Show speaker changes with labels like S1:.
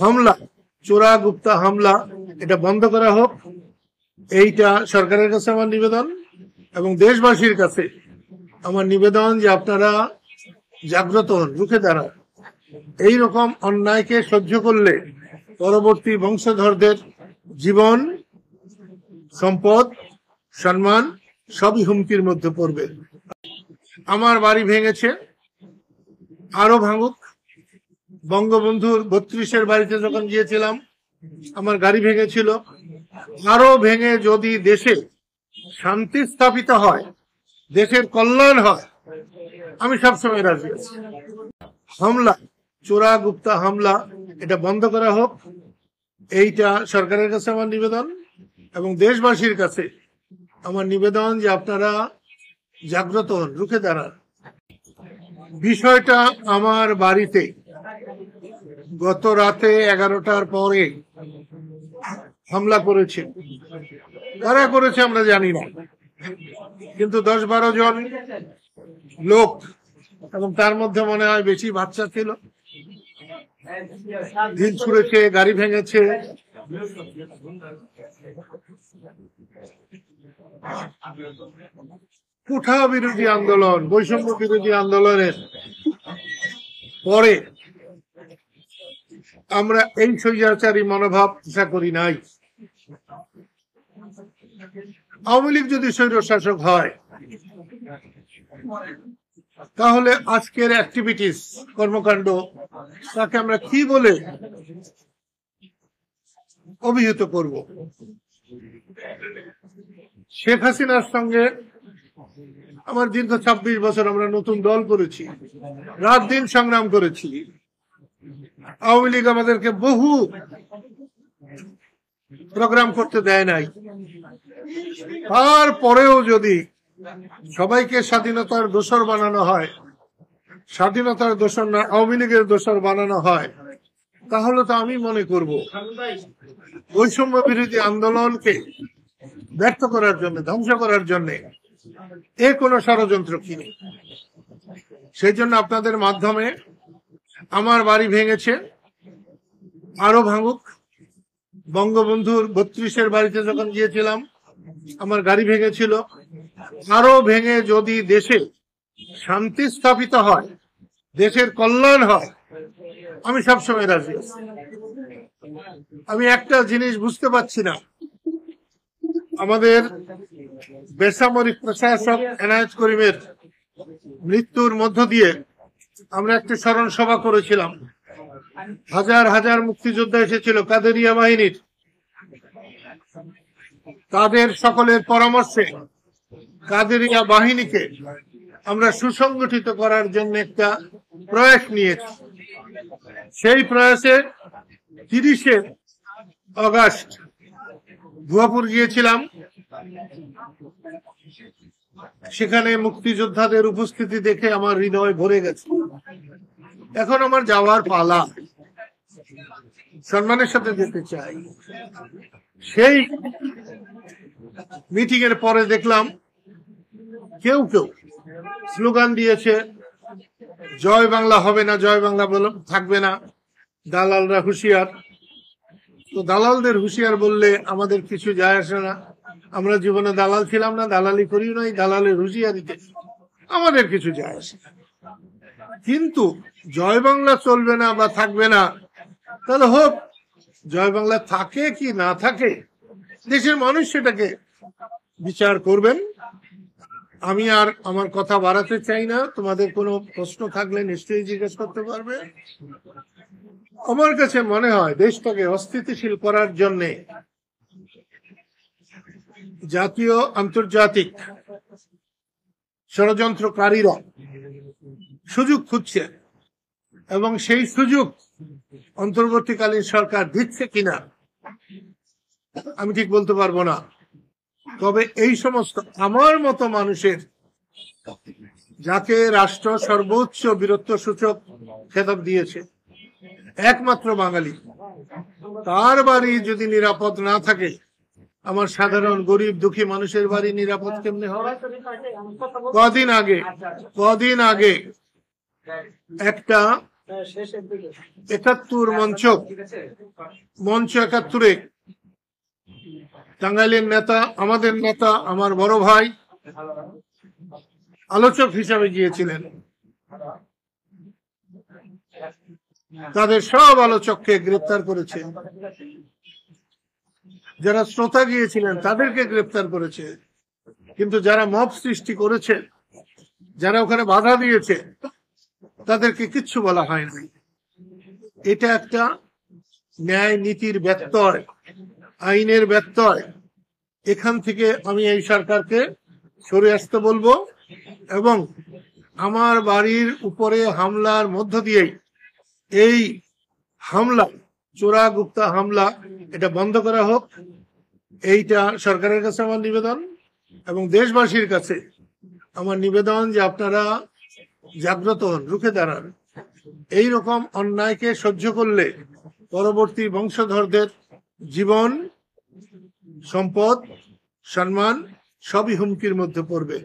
S1: হামলা, চোরা গুপ্তা হামলা, এটা বন্ধ করা হোক। এইটা সরকারের কাছে আমার নিবেদন এবং দেশবাসীর কাছে আমার নিবেদন যে আপনারা জাগ্রত হন, রুখে দাঁড়ান। এইরকম অন্যায়কে সহ্য করলে পরবর্তী বংশধরদের জীবন, সম্পদ, সম্মান সবই হুমকির মধ্যে পড়বে। আমার বাড়ি ভেঙেছে, আরো ভাঙুক। বঙ্গবন্ধুর 32-এর বাড়িতে যখন গিয়েছিলাম আমার গাড়ি ভেঙেছিল, আরো ভেঙে যদি দেশে শান্তি স্থাপিত হয়, দেশের কল্যাণ হয়, আমি সবসময় রাজি আছি। হামলা, চোরা গুপ্তা হামলা, এটা বন্ধ করা হোক। এইটা সরকারের কাছে আমার নিবেদন এবং দেশবাসীর কাছে আমার নিবেদন যে আপনারা জাগ্রত হন, রুখে দাঁড়ান। বিষয়টা আমার বাড়িতে গত রাতে 11টার পরে হামলা করেছে। কারা করেছে আমরা জানি না, কিন্তু 10-12 জন লোক, এবং তার মধ্যে মনে হয় বেশি বাচ্চা ছিল, ঢিল ছুঁড়েছে, গাড়ি ভেঙেছে। কোঠা বিরোধী আন্দোলন, বৈষম্য বিরোধী আন্দোলনের পরে আমরা এই স্বৈরাচারী মনোভাব আশা করি নাই। আওয়ামী লীগ যদি স্বৈর শাসক হয়, তাহলে আজকের অ্যাক্টিভিটিস, কর্মকাণ্ড, তাকে আমরা কি বলে অভিহিত করব? শেখ হাসিনার সঙ্গে আমার দীর্ঘ 26 বছর, আমরা নতুন দল করেছি, রাত দিন সংগ্রাম করেছি। আওয়ামী লীগ আমাদেরকে বহু প্রোগ্রাম করতে দেয় নাই। তারপরেও যদি সবাইকে স্বাধীনতার দোসর বানানো হয়, স্বাধীনতার দোসর না আওয়ামী লীগের দোসর বানানো হয়, তাহলে তো আমি মনে করব বৈষম্য বিরোধী আন্দোলনকে ব্যর্থ করার জন্য, ধ্বংস করার জন্য কোনো ষড়যন্ত্র কিনে। সেই জন্য আপনাদের মাধ্যমে আমার বাড়ি ভেঙেছে, আরো ভাঙুক। বঙ্গবন্ধুর 32-এর বাড়িতে যখন গিয়েছিলাম আমার গাড়ি ভেঙেছিল, আরো ভেঙে যদি দেশে শান্তি স্থাপিত হয়, দেশের কল্যাণ হয়, আমি সবসময় রাজি আছি। আমি একটা জিনিস বুঝতে পারছি না, আমাদের বেসামরিক প্রশাসক এনায়েত করিমের মৃত্যুর মধ্য দিয়ে আমরা একটা স্মরণ সভা করেছিলাম। হাজার হাজার মুক্তিযোদ্ধা এসেছিল কাদেরিয়া বাহিনীর। তাদের সকলের পরামর্শে কাদেরিয়া বাহিনীকে আমরা সুসংগঠিত করার জন্য একটা প্রয়াস নিয়েছি। সেই প্রয়াসে 30শে আগস্ট ভুয়াপুর গিয়েছিলাম। সেখানে মুক্তিযোদ্ধাদের উপস্থিতি দেখে আমার হৃদয় ভরে গেছে। এখন আমার যাওয়ার পালা, সম্মানের সাথে যেতে চাই। সেই মিটিং এর পরে দেখলাম কেউ কেউ স্লোগান দিয়েছে, জয় বাংলা হবে না, জয় বাংলা থাকবে না, দালালরা হুঁশিয়ার। তো দালালদের হুঁশিয়ার বললে আমাদের কিছু যায় আসে না। আমরা জীবনে দালাল ছিলাম না, দালালি করিও নাই, দালালের হুঁশিয়ারিতে আমাদের কিছু যায় আসে না। কিন্তু জয় বাংলা চলবে না বা থাকবে না, তাহলে হোক, জয় বাংলা থাকে কি না থাকে, দেশের মানুষ সেটাকে বিচার করবেন। আমি আর আমার কথা বাড়াতে চাই না। তোমাদের কোনো প্রশ্ন থাকলে নিশ্চয়ই জিজ্ঞেস করতে পারবে। আমার কাছে মনে হয় দেশটাকে অস্থিতিশীল করার জন্য জাতীয় আন্তর্জাতিক ষড়যন্ত্রকারীরা সুযোগ খুঁজছে, এবং সেই সুযোগ অন্তর্বর্তীকালীন সরকার দিচ্ছে কিনা আমি ঠিক বলতে পারবো না। তবে এই সমস্ত আমার মতো মানুষের, যাকে রাষ্ট্র সর্বোচ্চ বীরত্ব সূচক খেতাব দিয়েছে, একমাত্র বাঙালি, তার বাড়ি যদি নিরাপদ না থাকে, আমার সাধারণ গরিব দুঃখী মানুষের বাড়ি নিরাপদ কেমনে হবে? কদিন আগে একটা 71 মঞ্চ 71-এ টাঙ্গাইলের নেতা, আমাদের নেতা, আমার বড় ভাই আলোচক হিসাবে গিয়েছিলেন। তাদের সব আলোচককে গ্রেপ্তার করেছে। যারা শ্রোতা গিয়েছিলেন তাদেরকে গ্রেপ্তার করেছে, কিন্তু যারা মব সৃষ্টি করেছে, যারা ওখানে বাধা দিয়েছে, তাদেরকে কিচ্ছু বলা হয়নি। এটা একটা ন্যায় নীতির ব্যত্যয়, আইনের ব্যত্যয়। এখান থেকে আমি এই সরকারকে সরে আসতে বলবো, এবং আমার বাড়ির উপরে হামলার মধ্য দিয়েই এই হামলা, চোরা গুপ্তা হামলা, এটা বন্ধ করা হোক। এইটা সরকারের কাছে আমার নিবেদন, এবং দেশবাসীর কাছে আমার নিবেদন যে আপনারা জাগ্রত হন, রুখে দাঁড়ান। এইরকম অন্যায়কে সহ্য করলে পরবর্তী বংশধরদের জীবন, সম্পদ, সম্মান সবই হুমকির মধ্যে পড়বে।